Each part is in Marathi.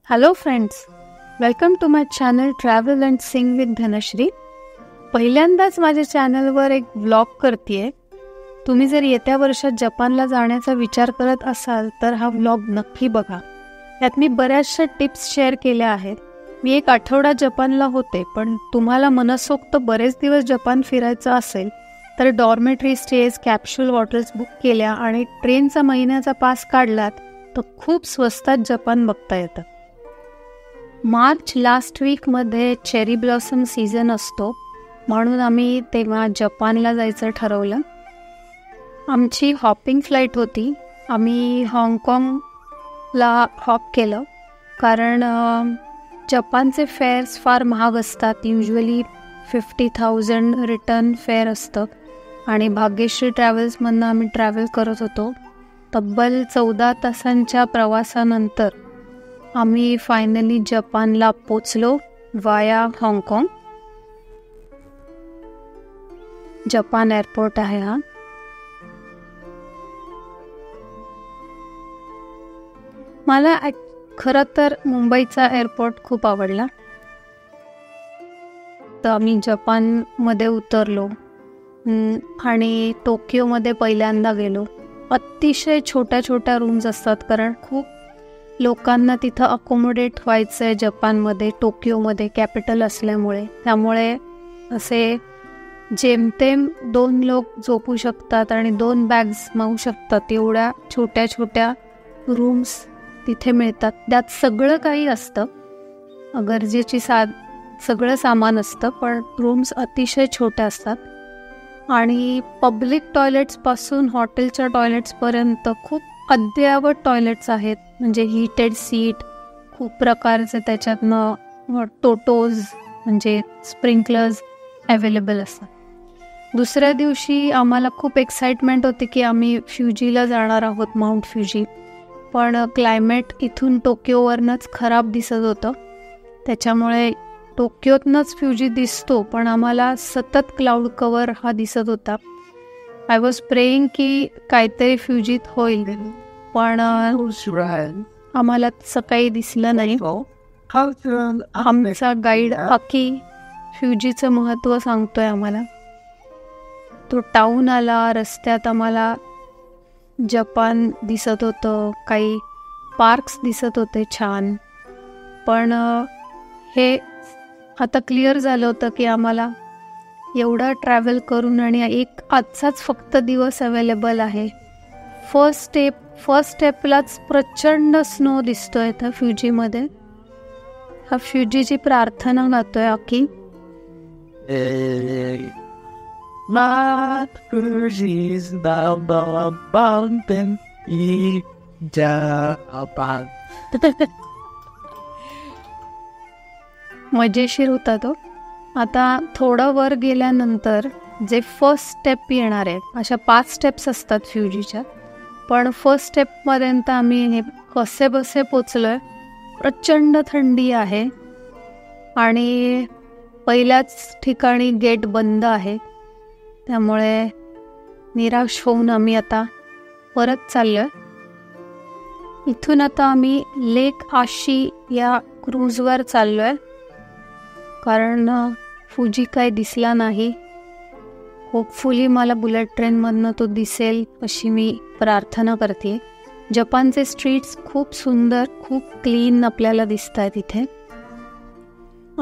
Hello friends, welcome to my channel travel and sing with Dhanashree. पहिल्यांदाच माझ्या चॅनलवर एक व्लॉग करते. तुम्ही जर येत्या वर्षात जपानला जाण्याचा विचार करत असाल तर हा व्लॉग नक्की बघा. यात मी बऱ्याचशा टिप्स शेअर केल्या आहेत. मी एक आठवडा जपानला होते, पण तुम्हाला मनसोक्त बरेच दिवस जपान फिरायचं असेल तर dormitory stage, capsule hotels book केल्या आणि ट्रेनचा महिन्याचा पास काढलात तर खूप स्वस्तात जपान बघता येतं. मार्च लास्ट वीकमध्ये चेरी ब्लॉसम सीझन असतो, म्हणून आम्ही तेव्हा जपानला जायचं ठरवलं. आमची हॉपिंग फ्लाईट होती. आम्ही हाँगकाँगला हॉप केलं, कारण जपानचे फेअर्स फार महाग असतात. युजली 50,000 रिटर्न फेअर असतं आणि भाग्यश्री ट्रॅव्हल्समधनं आम्ही ट्रॅव्हल करत होतो. तब्बल 14 तासांच्या प्रवासानंतर आम्ही फायनली जपानला पोचलो वाया हाँगकाँग. जपान एअरपोर्ट आहे हा. मला खरं तर मुंबईचा एअरपोर्ट खूप आवडला. तर आम्ही जपानमध्ये उतरलो आणि टोकियोमध्ये पहिल्यांदा गेलो. अतिशय छोट्या छोट्या रूम्स असतात, कारण खूप लोकांना तिथं अकोमोडेट व्हायचं आहे जपानमध्ये, टोकियोमध्ये कॅपिटल असल्यामुळे. त्यामुळे असे जेमतेम 2 लोक झोपू शकतात आणि 2 बॅग्स मावू शकतात एवढ्या छोट्या छोट्या रूम्स तिथे मिळतात. त्यात सगळं काही असतं, गरजेची सगळं सामान असतं, पण रूम्स अतिशय छोट्या असतात आणि पब्लिक टॉयलेट्सपासून हॉटेलच्या टॉयलेट्सपर्यंत खूप अद्ययावत टॉयलेट्स आहेत. म्हणजे हीटेड सीट, खूप प्रकारचे त्याच्यातनं टोटोज म्हणजे स्प्रिंकलर्स अवेलेबल असतात. दुसऱ्या दिवशी आम्हाला खूप एक्साइटमेंट होती की आम्ही फ्युजीला जाणार आहोत, माउंट फ्युजी. पण क्लायमेट इथून टोकियोवरनंच खराब दिसत होतं, त्याच्यामुळे टोकियोतनंच फ्युजी दिसतो पण आम्हाला सतत क्लाउड कवर हा दिसत होता. आय वॉज प्रेइंग की काहीतरी फ्युजीत होईल, पण आम्हाला सकाळी दिसलं नाही. आमचा गाईड अकी फ्युजीचं महत्त्व सांगतोय आम्हाला. तो टाऊन आला, रस्त्यात आम्हाला जपान दिसत होतं, काही पार्क्स दिसत होते छान. पण हे आता क्लिअर झालं होतं की आम्हाला एवढा ट्रॅव्हल करून आणि एक आजचाच फक्त दिवस अवेलेबल आहे. फर्स्ट स्टेपलाच प्रचंड स्नो दिसतोय इथं फ्युजीमध्ये. हा फ्युजीची प्रार्थना गातोय अकी. मजेशीर होता तो. आता थोडं वर गेल्यानंतर जे फर्स्ट स्टेप येणार आहे, अशा 5 स्टेप्स असतात फ्युजीच्या, पण फर्स्ट स्टेपपर्यंत आम्ही हे कसे बसे पोचलोय. प्रचंड थंडी आहे आणि पहिल्याच ठिकाणी गेट बंद आहे, त्यामुळे निराश होऊन आम्ही आता परत चाललोय. इथून आता आम्ही लेक आशी या क्रूजवर चाललोय, कारण फुजी काय दिसला नाही. होपफुली मला बुलेट ट्रेनमधनं तो दिसेल अशी मी प्रार्थना करते. जपानचे स्ट्रीट्स खूप सुंदर, खूप क्लीन आपल्याला दिसत आहेत इथे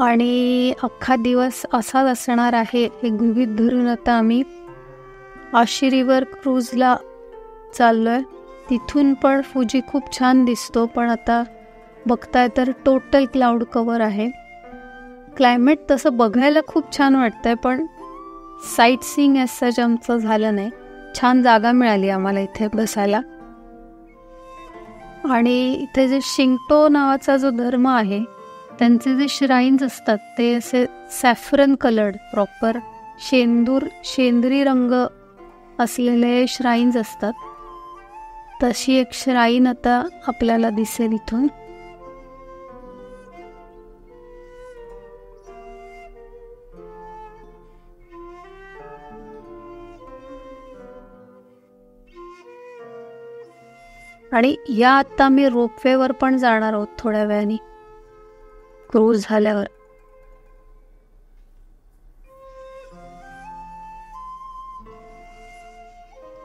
आणि अख्खा दिवस असाच असणार आहे हे गृहीत धरून आता आम्ही आशी रिव्हर क्रूजला चाललोय. तिथून पण फुजी खूप छान दिसतो, पण आता बघताय तर टोटल क्लाउड कवर आहे. क्लायमेट तसं बघायला खूप छान वाटतंय, पण साईट सीइंग एज सच आमचं झालं नाही. छान जागा मिळाली आम्हाला इथे बसायला. आणि इथे जे शिंटो नावाचा जो धर्म आहे, त्यांचे जे श्राईन्स असतात ते असे सॅफ्रन कलर्ड, प्रॉपर शेंद्री रंग असलेले श्राईन्स असतात. तशी एक श्राईन आता आपल्याला दिसेल इथून. आणि या आत्ता मी रोपवेवर पण जाणार आहोत थोड्या वेळाने. क्रूज झाल्यावर.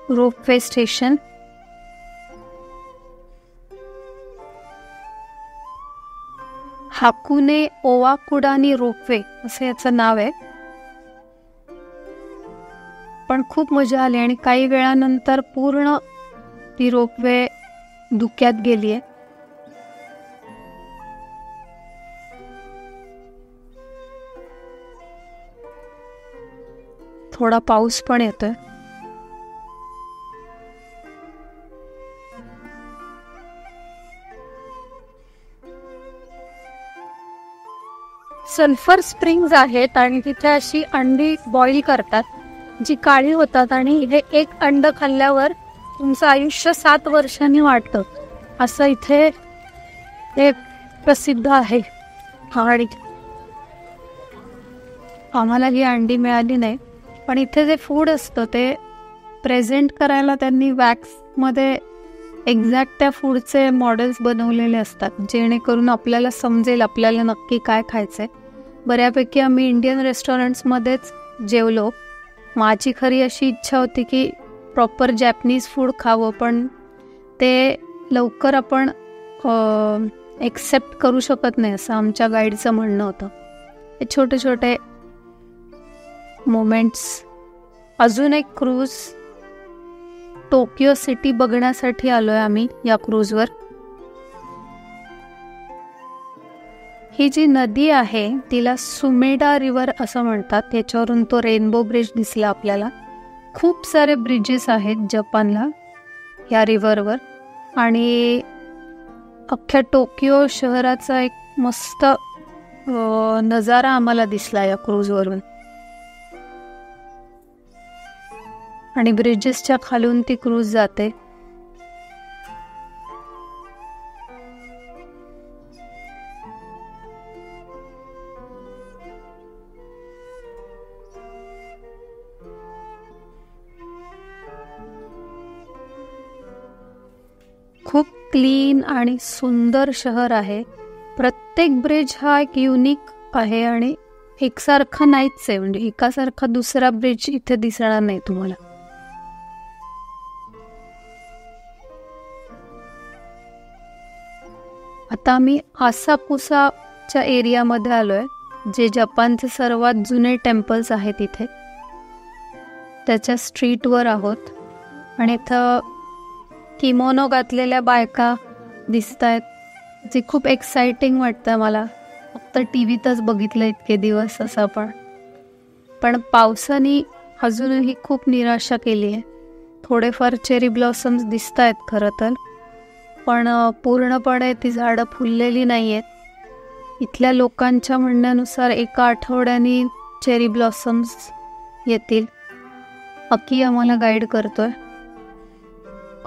Ropeway station. Hakone Owakudani ropeway असं याचं नाव आहे. पण खूप मजा आली आणि काही वेळानंतर पूर्ण ती रोपवे धुक्यात गेली आहे. थोडा पाऊस पण येतोय. सल्फर स्प्रिंग्स आहेत आणि तिथे अशी अंडी बॉईल करतात जी काळी होतात आणि हे एक अंड खाल्ल्यावर तुमचं आयुष्य 7 वर्षांनी वाढतं असं इथे एक प्रसिद्ध आहे. आणि आम्हाला ही अंडी मिळाली नाही, पण इथे जे फूड असतं ते प्रेझेंट करायला त्यांनी वॅक्समध्ये एक्झॅक्ट त्या फूडचे मॉडेल्स बनवलेले असतात, जेणेकरून आपल्याला समजेल आपल्याला नक्की काय खायचं आहे. बऱ्यापैकी आम्ही इंडियन रेस्टॉरंट्समध्येच जेवलो. माझी खरी अशी इच्छा होती की प्रॉपर जॅपनीज फूड खावं, पण ते लवकर आपण एक्सेप्ट करू शकत नाही असं आमच्या गाईडचं म्हणणं होतं. हे छोटे छोटे मोमेंट्स. अजून एक क्रूज टोकियो सिटी बघण्यासाठी आलोय आम्ही या क्रूजवर. ही जी नदी आहे तिला सुमेडा रिव्हर असं म्हणतात. त्याच्यावरून तो रेनबो ब्रिज दिसला आपल्याला. खूप सारे ब्रिजेस आहेत जपानला या रिव्हरवर आणि अख्ख्या टोकियो शहराचा एक मस्त नजारा आम्हाला दिसला या क्रूजवरून. आणि ब्रिजेसच्या खालून ती क्रूज जाते. खूप क्लीन आणि सुंदर शहर आहे. प्रत्येक ब्रिज हा एक युनिक आहे आणि एकसारखा नाहीच आहे, म्हणजे एकासारखा दुसरा ब्रिज इथे दिसणार नाही तुम्हाला. आता आम्ही आसाकुसाच्या एरियामध्ये आलोय, जे जपानचे सर्वात जुने टेम्पल्स आहेत इथे. त्याच्या स्ट्रीटवर आहोत आणि इथं किमोनो घातलेल्या बायका दिसत आहेत, जे खूप एक्साइटिंग वाटतं मला. फक्त टीव्हीतच बघितलं इतके दिवस असं. पण पावसाने अजूनही खूप निराशा केली आहे. थोडेफार चेरी ब्लॉसम्स दिसत आहेत खरं तर, पण पूर्णपणे ती झाडं फुललेली नाही आहेत. इथल्या लोकांच्या म्हणण्यानुसार एका आठवड्याने चेरी ब्लॉसम्स येतील. अकी आम्हाला गाईड करतोय.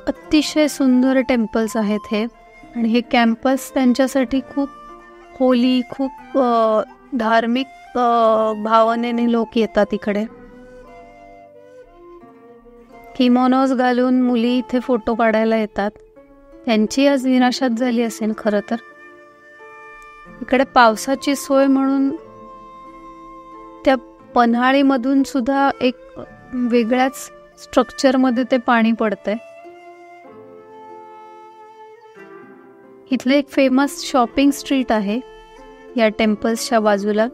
अतिशय सुंदर टेम्पल्स आहेत हे, आणि हे कॅम्पस त्यांच्यासाठी खूप होली, खूप धार्मिक भावनेने लोक येतात इकडे. किमोनोज घालून मुली इथे फोटो काढायला येतात. त्यांची आज निराशाच झाली असेल खरं तर. इकडे पावसाची सोय म्हणून त्या पन्हाळीमधून सुद्धा एक वेगळ्याच स्ट्रक्चरमध्ये ते पाणी पडतंय. इथलं एक फेमस शॉपिंग स्ट्रीट आहे या टेम्पल्सच्या बाजूला,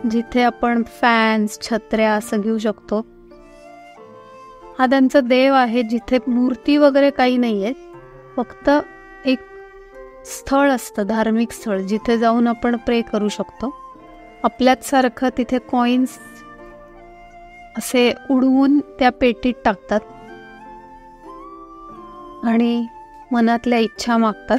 जिथे आपण फॅन्स, छत्र्या असं घेऊ शकतो. हा त्यांचा देव आहे, जिथे मूर्ती वगैरे काही नाही आहे, फक्त एक स्थळ असतं, धार्मिक स्थळ, जिथे जाऊन आपण प्रे करू शकतो. आपल्याच सारखं तिथे कॉइन्स असे उडवून त्या पेटीत टाकतात आणि मनातल्या इच्छा मागतात.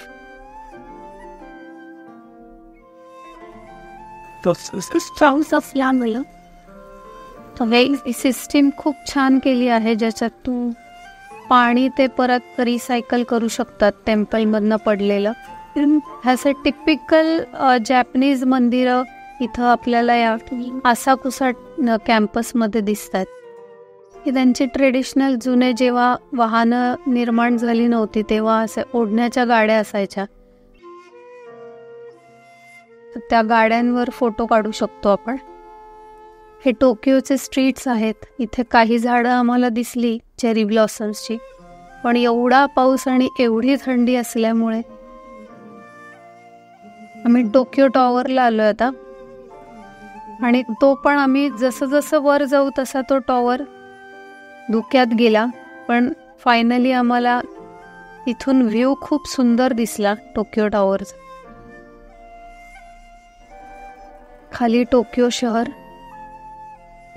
ही सिस्टीम खूप छान केली आहे, ज्याच्यात तू पाणी ते परत रिसायकल करू शकतात टेम्पलमधनं पडलेलं. ह्याचं टिपिकल जॅपनीज मंदिरं इथं आपल्याला या आसाकुसा कॅम्पसमध्ये दिसतात. ही त्यांची ट्रेडिशनल, जुने जेव्हा वाहनं निर्माण झाली नव्हती तेव्हा असे ओढण्याच्या गाड्या असायच्या. त्या गाड्यांवर फोटो काढू शकतो आपण. हे टोकियोचे स्ट्रीट्स आहेत. इथे काही झाडं आम्हाला दिसली चेरी ब्लॉसम्सची, पण एवढा पाऊस आणि एवढी थंडी असल्यामुळे आम्ही टोकियो टॉवरला आलो आता. आणि तो पण आम्ही जसं जसं वर जाऊ तसा तो टॉवर धुक्यात गेला, पण फायनली आम्हाला इथून व्ह्यू खूप सुंदर दिसला टोकियो टॉवरचा. खाली टोकियो शहर,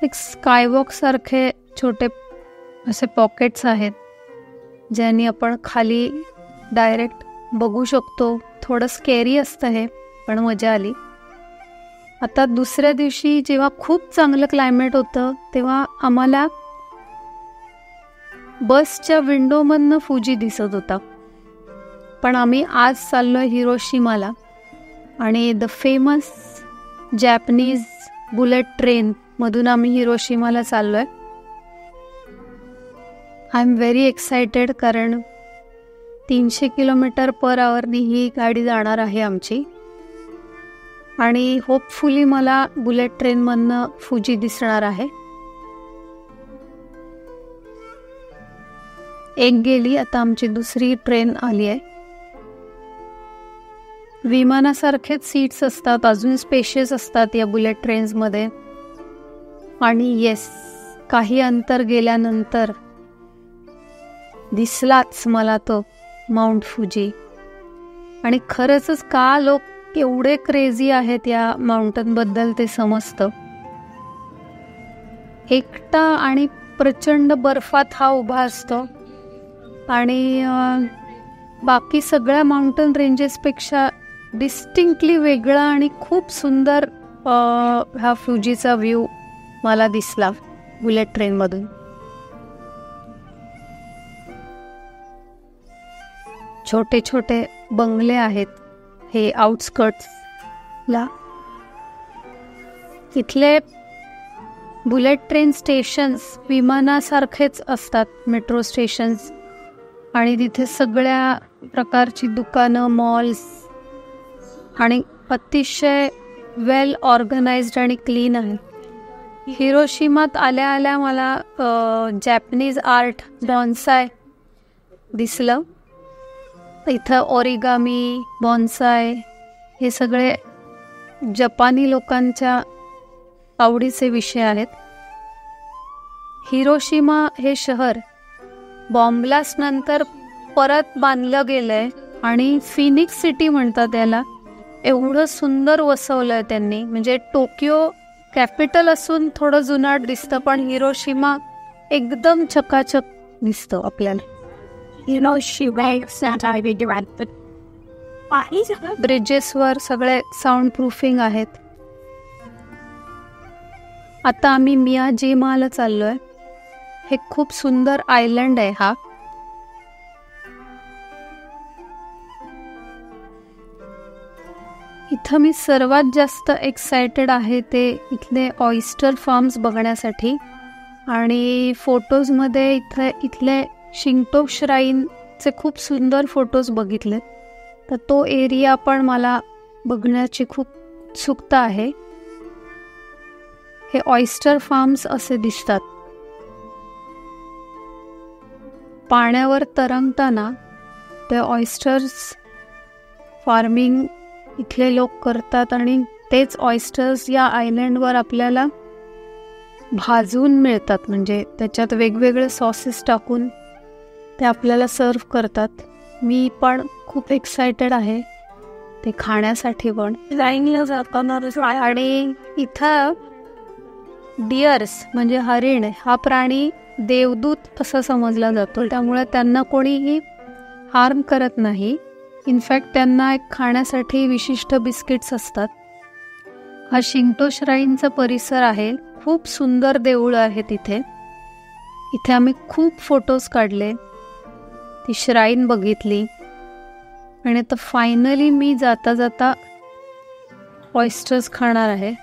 एक स्कायवॉक सारखे छोटे असे पॉकेट्स आहेत ज्यांनी आपण खाली डायरेक्ट बघू शकतो. थोडं स्केरी असतं हे, पण मजा आली. आता दुसऱ्या दिवशी जेव्हा खूप चांगलं क्लायमेट होतं तेव्हा आम्हाला बसच्या विंडोमधनं फुजी दिसत होता. पण आम्ही आज चाललोय हिरोशिमाला आणि the famous Japanese bullet train मधून आम्ही हिरोशिमाला चाललोय. आय एम व्हेरी एक्सायटेड, कारण 300 किलोमीटर पर आवरनी ही गाडी जाणार आहे आमची. आणि होपफुली मला बुलेट ट्रेनमधनं फुजी दिसणार आहे. एक गेली, आता आमची दुसरी ट्रेन आली आहे. विमानासारखेच सीट्स असतात, अजून स्पेशियस असतात या बुलेट ट्रेन्समध्ये. आणि येस, काही अंतर गेल्यानंतर दिसलाच मला तो माउंट फुजी. आणि खरंच का लोक एवढे क्रेझी आहेत या माउंटनबद्दल ते समजतं. एकटा आणि प्रचंड बर्फात हा उभा असतो आणि बाकी सगळ्या माउंटन रेंजेसपेक्षा डिस्टिंक्टली वेगळा आणि खूप सुंदर हा फुजीचा व्ह्यू मला दिसला बुलेट ट्रेनमधून. छोटे छोटे बंगले आहेत हे आउटस्कर्ट्सला. इथले बुलेट ट्रेन स्टेशन्स विमानासारखेच असतात, मेट्रो स्टेशन्स. आणि तिथे सगळ्या प्रकारची दुकानं, मॉल्स आणि अतिशय वेल ऑर्गनाइज्ड आणि क्लीन आहे. हिरोशिमात आल्या आल्या मला जॅपनीज आर्ट, बॉन्साय दिसलं. इथं ओरिगामी, बॉन्साय हे सगळे जपानी लोकांच्या आवडीचे विषय आहेत. हिरोशिमा हे शहर बॉम्बलास्ट नंतर परत बांधलं गेलंय आणि फिनिक्स सिटी म्हणतात याला. एवढं सुंदर वसवलंय त्यांनी. म्हणजे टोकियो कॅपिटल असून थोडं जुनाट दिसतं, पण हिरोशिमा एकदम चकाचक दिसतं आपल्याला. ब्रिजेसवर सगळे साऊंड प्रूफिंग आहेत. आता आम्ही मियाजिमाला चाललोय. हे खूप सुंदर आयलंड आहे हा. इथं मी सर्वात जास्त एक्सायटेड आहे ते इथले ऑयस्टर फार्म्स बघण्यासाठी. आणि फोटोजमध्ये इथले शिंगटो श्राईनचे खूप सुंदर फोटोज बघितले, तर तो एरिया पण मला बघण्याची खूप उत्सुकता आहे. हे ऑयस्टर फार्म्स असे दिसतात. पाण्यावर तरंगताना ते ऑयस्टर्स फार्मिंग इथले लोक करतात आणि तेच ऑयस्टर्स या आयलंडवर आपल्याला भाजून मिळतात. म्हणजे त्याच्यात वेगवेगळे सॉसेस टाकून ते आपल्याला सर्व करतात. मी पण खूप एक्सायटेड आहे ते खाण्यासाठी पण. आणि इथं डिअर्स म्हणजे हरिण हा प्राणी देवदूत असा समजला जातो, त्यामुळे त्यांना कोणीही हार्म करत नाही. इनफॅक्ट त्यांना एक खाण्यासाठी विशिष्ट बिस्किट्स असतात. हा शिंगटो श्राईनचा परिसर आहे. खूप सुंदर देऊळ आहे तिथे. इथे आम्ही खूप फोटोज काढले, ती श्राईन बघितली. आणि आता फायनली मी जाता जाता ऑयस्टर्स खाणार आहे.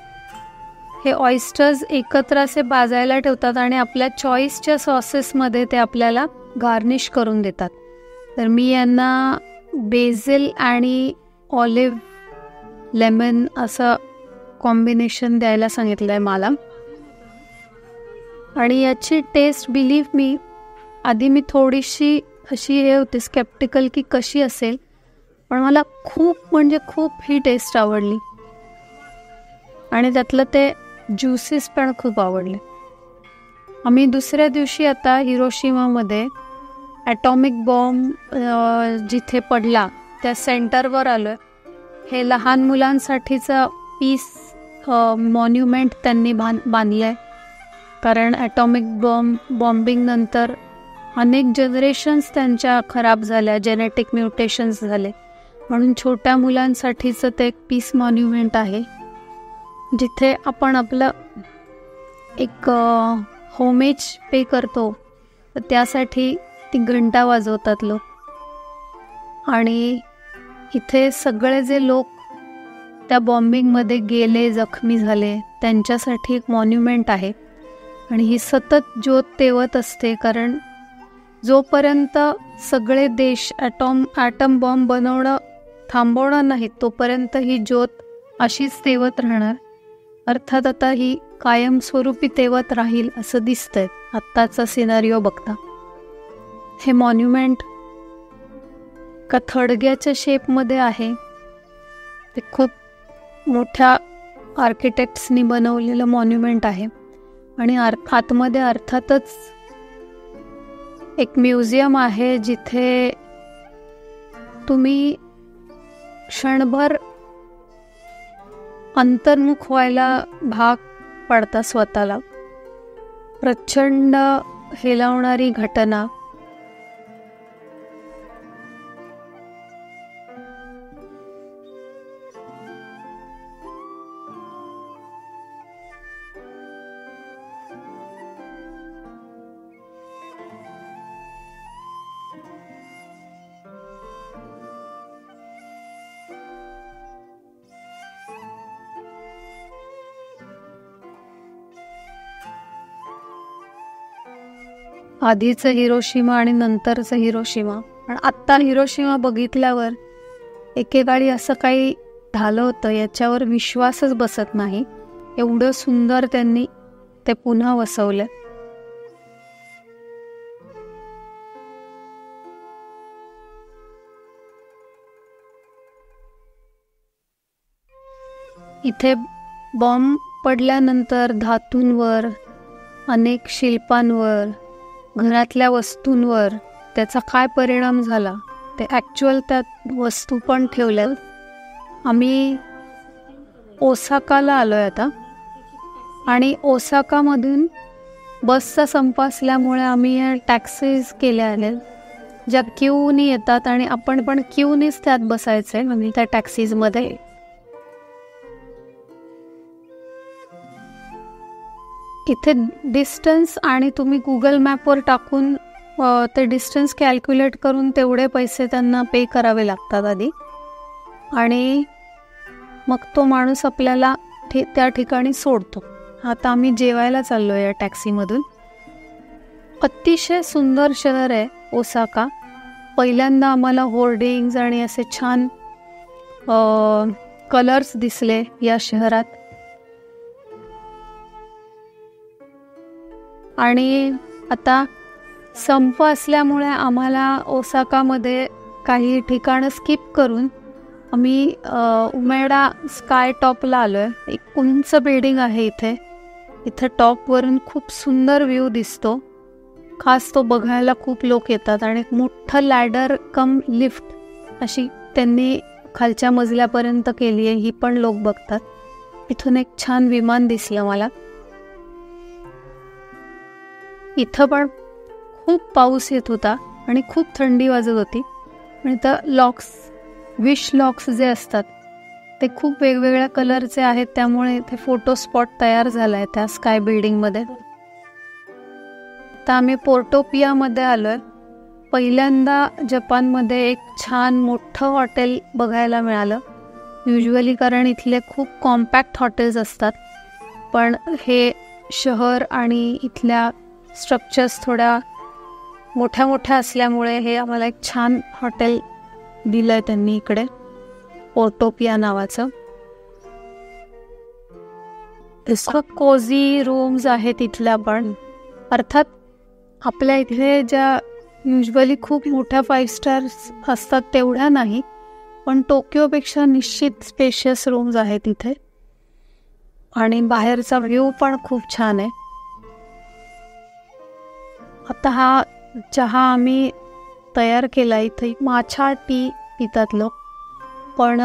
हे ऑयस्टर्स एकत्र असे भाजायला ठेवतात आणि आपल्या चॉईसच्या सॉसेसमध्ये ते आपल्याला गार्निश करून देतात. तर मी यांना बेझिल आणि ऑलिव्ह लेमन असं कॉम्बिनेशन द्यायला सांगितलं आहे मला. आणि याची टेस्ट बिलीव्ह मी, आधी मी थोडीशी अशी हे होते स्केप्टिकल की कशी असेल, पण मला खूप म्हणजे खूप ही टेस्ट आवडली. आणि त्यातलं ते ज्युसेस पण खूप आवडले. आम्ही दुसऱ्या दिवशी आता हिरोशिमामध्ये ॲटॉमिक बॉम्ब जिथे पडला त्या सेंटरवर आलो आहे. हे लहान मुलांसाठीचं पीस मॉन्युमेंट त्यांनी बांधलं आहे. कारण ॲटॉमिक बॉम्बिंगनंतर अनेक जनरेशन्स त्यांच्या खराब झाल्या, जेनेटिक म्युटेशन्स झाले, म्हणून छोट्या मुलांसाठीचं ते एक पीस मॉन्युमेंट आहे, जिथे आपण आपलं एक होमेज पे करतो. तर त्यासाठी ती घंटा वाजवतात लोक. आणि इथे सगळे जे लोक त्या बॉम्बिंगमध्ये गेले, जखमी झाले, त्यांच्यासाठी एक मॉन्युमेंट आहे. आणि ही सतत ज्योत तेवत असते, कारण जोपर्यंत सगळे देश ॲटम बॉम्ब बनवणं थांबवणार नाहीत तोपर्यंत ही ज्योत अशीच तेवत राहणार. अर्थात आता ही कायमस्वरूपी तेवत राहील असं दिसतंय आत्ताचा सिनारिओ बघता. हे मॉन्युमेंट का थडग्याच्या शेपमध्ये आहे. ते खूप मोठ्या आर्किटेक्ट्सनी बनवलेलं मॉन्युमेंट आहे. आणि आतमध्ये अर्थातच एक म्युझियम आहे, जिथे तुम्ही क्षणभर अंतर्मुख व्हायला भाग पडता स्वतःला. प्रचंड हेलावणारी घटना. आधीचं हिरोशिमा आणि नंतरचं हिरोशिमा. पण आत्ता हिरोशिमा बघितल्यावर एकेकाळी असं काही झालं होतं याच्यावर विश्वासच बसत नाही. एवढं सुंदर त्यांनी ते पुन्हा वसवलं. इथे बॉम्ब पडल्यानंतर धातूंवर, अनेक शिल्पांवर, घरातल्या वस्तूंवर त्याचा काय परिणाम झाला ते ॲक्च्युअल त्यात वस्तू पण ठेवल्या. आम्ही ओसाकाला आलो आहे आता. आणि ओसाकामधून बसचा संप असल्यामुळे आम्ही या टॅक्सीज केल्या आहेत, ज्या क्यूनी येतात आणि आपण पण क्यूनीच त्यात बसायचं आहे, म्हणजे त्या टॅक्सीजमध्ये. इथे डिस्टन्स आणि तुम्ही गुगल मॅपवर टाकून ते डिस्टन्स कॅल्क्युलेट करून तेवढे पैसे त्यांना पे करावे लागतात आधी. आणि मग तो माणूस आपल्याला त्या ठिकाणी सोडतो. आता आम्ही जेवायला चाललो आहे या टॅक्सीमधून. अतिशय सुंदर शहर आहे ओसाका. पहिल्यांदा आम्हाला होर्डिंग्ज आणि असे छान कलर्स दिसले या शहरात. आणि आता संप असल्यामुळे आम्हाला ओसाकामध्ये काही ठिकाणं स्किप करून आम्ही उमेडा स्काय टॉपला आलो आहे. एक उंच बिल्डिंग आहे इथे. इथे टॉपवरून खूप सुंदर व्ह्यू दिसतो. खास तो बघायला खूप लोक येतात. आणि एक मोठं लॅडर कम लिफ्ट अशी त्यांनी खालच्या मजल्यापर्यंत केली आहे, ही पण लोक बघतात. इथून एक छान विमान दिसलं मला. इथं पण खूप पाऊस येत होता आणि खूप थंडी वाजत होती. आणि इथं लॉक्स, विश लॉक्स जे असतात ते खूप वेगवेगळ्या कलरचे आहेत, त्यामुळे इथे फोटो स्पॉट तयार झाला आहे त्या स्काय बिल्डिंगमध्ये. आता आम्ही पोर्टोपियामध्ये आलो आहे. पहिल्यांदा जपानमध्ये एक छान मोठं हॉटेल बघायला मिळालं. युजली कारण इथले खूप कॉम्पॅक्ट हॉटेल्स असतात, पण हे शहर आणि इथल्या स्ट्रक्चर्स थोड्या मोठ्या मोठ्या असल्यामुळे हे आम्हाला एक छान हॉटेल दिलं आहे त्यांनी इकडे, पोर्टोपिया नावाचं. कोझी रूम्स आहेत इथल्या. पण अर्थात आपल्या इथे ज्या युजली खूप मोठ्या 5 स्टार्स असतात तेवढ्या नाही, पण टोकियोपेक्षा निश्चित स्पेशियस रूम्स आहेत इथे. आणि बाहेरचा व्ह्यू पण खूप छान आहे. आता हा चहा आम्ही तयार केला इथे. माछा टी पितात लोक, पण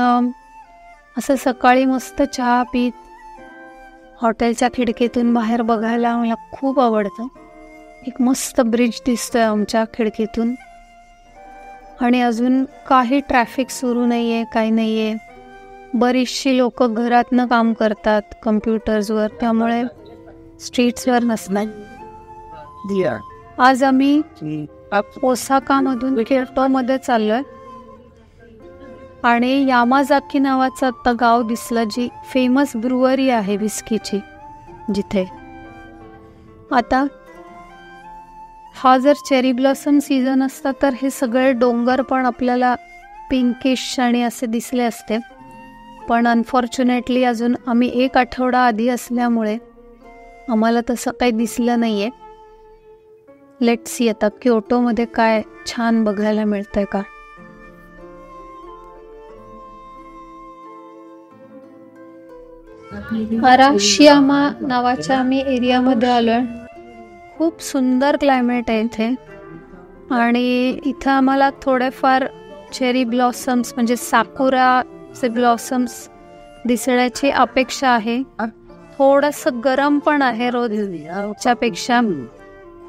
असं सकाळी मस्त चहा पीत हॉटेलच्या खिडकीतून बाहेर बघायला मला खूप आवडतं. एक मस्त ब्रिज दिसतोय आमच्या खिडकीतून आणि अजून काही ट्रॅफिक सुरू नाही आहे, काही नाही आहे. बरीचशी लोक घरातनं काम करतात कम्प्युटर्सवर, त्यामुळे स्ट्रीट्सवर नसतात. आज आम्ही ओसाकामधून क्योटोमध्ये चाललोय आणि यामाझाकी नावाचं आत्ता गाव दिसलं, जी फेमस ब्रुवरी आहे विस्कीची जिथे. आता हा जर चेरी ब्लॉसम सीझन असता तर हे सगळे डोंगर पण आपल्याला पिंकिश आणि असे दिसले असते, पण अनफॉर्च्युनेटली अजून आम्ही 1 आठवडा आधी असल्यामुळे आम्हाला तसं काही दिसलं नाही आहे. लेट्स सी आता क्योटोमध्ये काय छान बघायला मिळतंय का. अराशियामा नावाच्या आम्ही एरियामध्ये आलोय. खूप सुंदर क्लायमेट आहे इथे आणि इथं आम्हाला थोडेफार चेरी ब्लॉसम्स म्हणजे साकुराचे ब्लॉसम्स दिसण्याची अपेक्षा आहे. थोडंसं गरम पण आहे रोजच्या पेक्षा.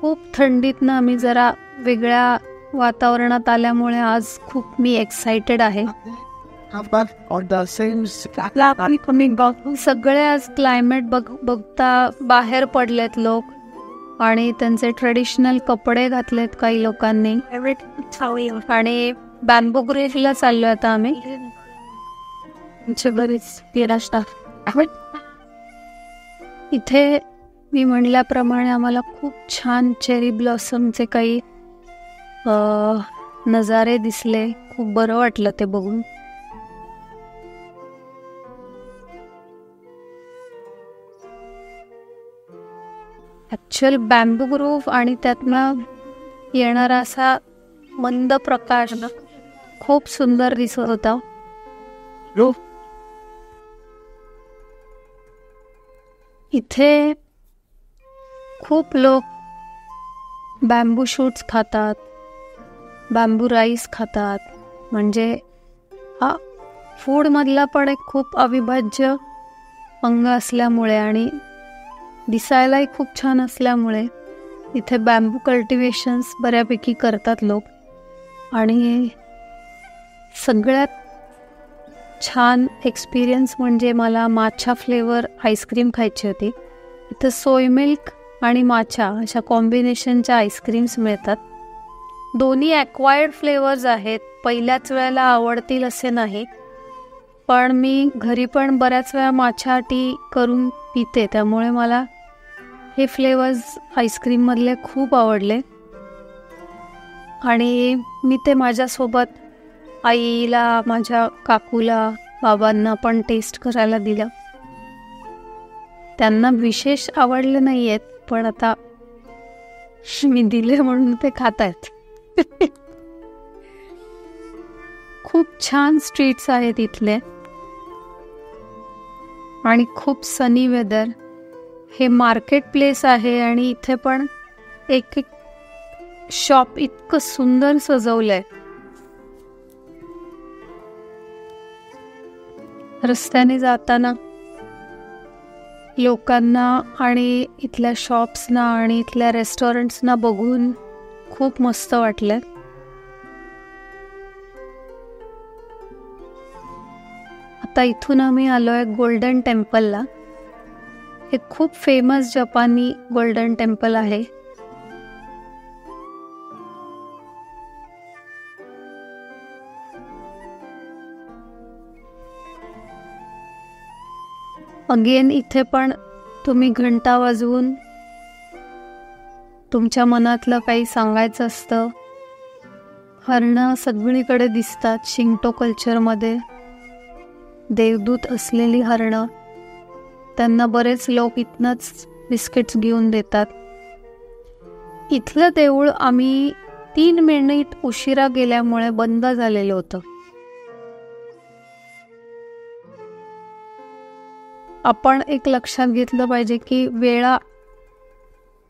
खूप थंडीतनं आम्ही जरा वेगळ्या वातावरणात आल्यामुळे आज खूप मी एक्सायटेड आहे. सगळे आज क्लायमेट बघता बाहेर पडलेत लोक आणि त्यांचे ट्रेडिशनल कपडे घातलेत काही लोकांनी. आणि बॅम्बू ग्रीवला चाललोय आता आम्ही. इथे मी म्हणल्याप्रमाणे आम्हाला खूप छान चेरी ब्लॉसमचे काही नजारे दिसले. खूप बरं वाटलं ते बघून. ॲक्च्युअल बॅम्बू ग्रोव्ह आणि त्यातनं येणारा असा मंद प्रकाश खूप सुंदर दिसत होता. इथे खूप लोक बॅम्बू शूट्स खातात, बॅम्बू राईस खातात. म्हणजे हा फूडमधला पण एक खूप अविभाज्य अंग असल्यामुळे आणि दिसायलाही खूप छान असल्यामुळे इथे बॅम्बू कल्टिवेशन्स बऱ्यापैकी करतात लोक. आणि सगळ्यात छान एक्सपिरियन्स म्हणजे मला माछा फ्लेवर आईस्क्रीम खायची होती. इथं सोय मिल्क आणि माछा अशा कॉम्बिनेशनच्या आईस्क्रीम्स मिळतात. दोन्ही ॲक्वायर्ड फ्लेवर्स आहेत. पहिल्याच वेळेला आवडतील असे नाही, पण मी घरी पण बऱ्याच वेळा माछा टी करून पिते, त्यामुळे मला हे फ्लेवर्स आईस्क्रीममधले खूप आवडले. आणि मी ते माझ्यासोबत आईला, माझ्या काकूला, बाबांना पण टेस्ट करायला दिलं. त्यांना विशेष आवडले नाही आहेत, पण आता मी दिले म्हणून ते खात आहेत. खूप छान स्ट्रीट्स आहेत इथले आणि खूप सनी वेदर. हे मार्केट प्लेस आहे आणि इथे पण एक एक शॉप इतकं सुंदर सजवलंय. रस्त्याने जाताना लोकांना आणि इथल्या शॉप्सना आणि इथल्या रेस्टॉरंट्सना बघून खूप मस्त वाटलं. आता इथून आम्ही आलोय गोल्डन टेम्पलला. हे खूप फेमस जपानी गोल्डन टेम्पल आहे. अगेन इथे पण तुम्ही घंटा वाजवून तुमच्या मनातलं काही सांगायचं असतं. हरणं सगळीकडे दिसतात. शिंटो कल्चरमध्ये देवदूत असलेली हरणं त्यांना बरेच लोक इथनंच बिस्किट्स घेऊन देतात. इथलं देऊळ आम्ही 3 मिनिट उशिरा गेल्यामुळे बंद झालेलं होतं. आपण एक लक्षात घेतलं पाहिजे की वेळा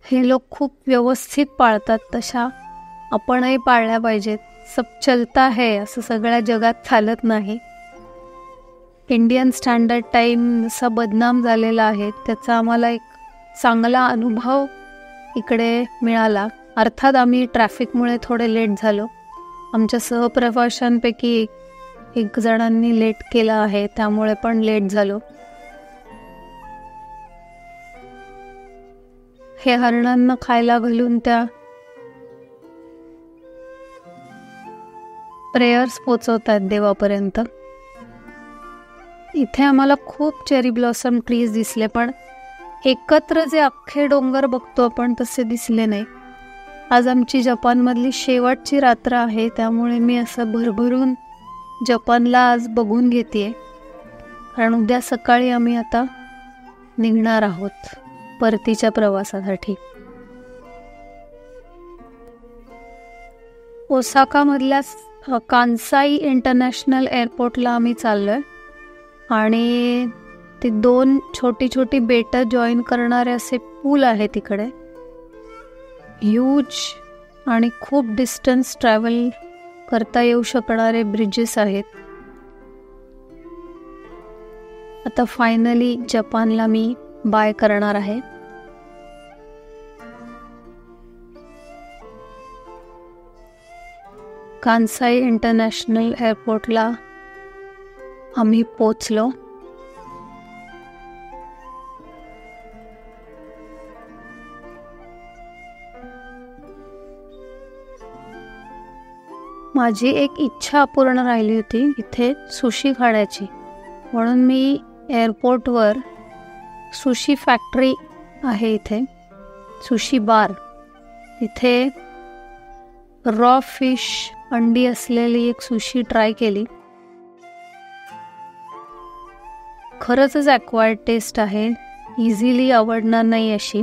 हे लोक खूप व्यवस्थित पाळतात, तशा आपणही पाळल्या पाहिजेत. सब चलता है असं सगळ्या जगात चालत नाही. इंडियन स्टँडर्ड टाईम जसा बदनाम झालेला आहे, त्याचा आम्हाला एक चांगला अनुभव इकडे मिळाला. अर्थात आम्ही ट्रॅफिकमुळे थोडे लेट झालो. आमच्या सहप्रवाशांपैकी एक जणांनी लेट केलं आहे, त्यामुळे पण लेट झालो. हे हरणांना खायला घालून त्या प्रेयर्स पोचवतात देवापर्यंत. इथे आम्हाला खूप चेरी ब्लॉसम ट्रीज दिसले, पण एकत्र जे अख्खे डोंगर बघतो आपण तसे दिसले नाही. आज आमची जपानमधली शेवटची रात्र आहे, त्यामुळे मी असं भरभरून जपानला आज बघून घेतेय, कारण उद्या सकाळी आम्ही आता निघणार आहोत परतीच्या प्रवासासाठी. ओसाकामधल्या कांसाई इंटरनॅशनल एअरपोर्टला आम्ही चाललोय आणि ते 2 छोटी छोटी बेटं जॉईन करणारे असे पूल आहेत तिकडे. ह्यूज आणि खूप डिस्टन्स ट्रॅव्हल करता येऊ शकणारे ब्रिजेस आहेत. आता फायनली जपानला मी बाय करणार आहे. कांसाई इंटरनॅशनल एअरपोर्टला आम्ही पोचलो. माझी एक इच्छा अपूर्ण राहिली होती इथे सुशी खाण्याची, म्हणून मी एअरपोर्टवर सुशी फॅक्टरी आहे इथे, सुशी बार, इथे रॉ फिश अंडी असलेली एक सुशी ट्राय केली. खरंच ॲक्वायर्ड टेस्ट आहे, इझिली आवडणार नाही अशी.